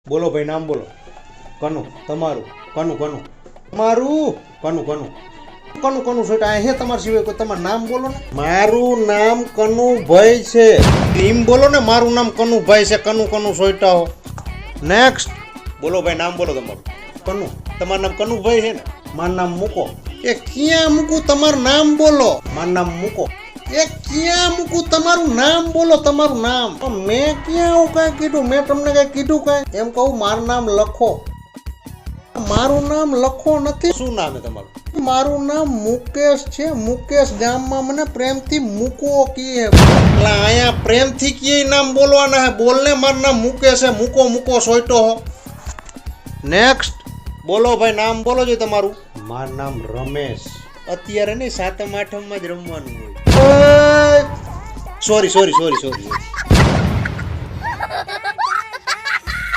બોલો ભાઈ, નામ બોલો. કનુ. તમારું. કનુ. તમારું. કનુ સોટા હે તમારા સિવાય કોઈ? તમારું નામ બોલો ને. મારું નામ કનુભાઈ છે. એમ બોલો ને, મારું નામ કનુભાઈ છે. કનુ સોટા હો. નેક્સ્ટ. બોલો ભાઈ, નામ બોલો તમારું. કનુ. તમારું નામ કનુભાઈ છે ને? મારું નામ મૂકો. એ ક્યાં મૂકું? તમારું નામ બોલો. મારું નામ મૂકો. એ ક્યાં મૂકું? તમારું નામ બોલો. તમારું નામ. મેં ક્યાં આવું કાંઈ કીધું? મેં તમને કાંઈ કીધું કાંઈ? એમ કહું મારું નામ લખો. મારું નામ લખો નથી. શું નામ છે તમારું? મારું નામ મુકેશ છે. મુકેશ ગામમાં મને પ્રેમથી મૂકો કીએ. એટલે અહીંયા પ્રેમથી કીએ નામ બોલવાના હે. બોલને, મારું નામ મુકેશ છે. મૂકો સોઈટો હો. નેક્સ્ટ. બોલો ભાઈ, નામ બોલો છો તમારું. મારું નામ રમેશ. અત્યારે નહીં, 7મ 8મમાં જ રમવાનું હોય. સોરી.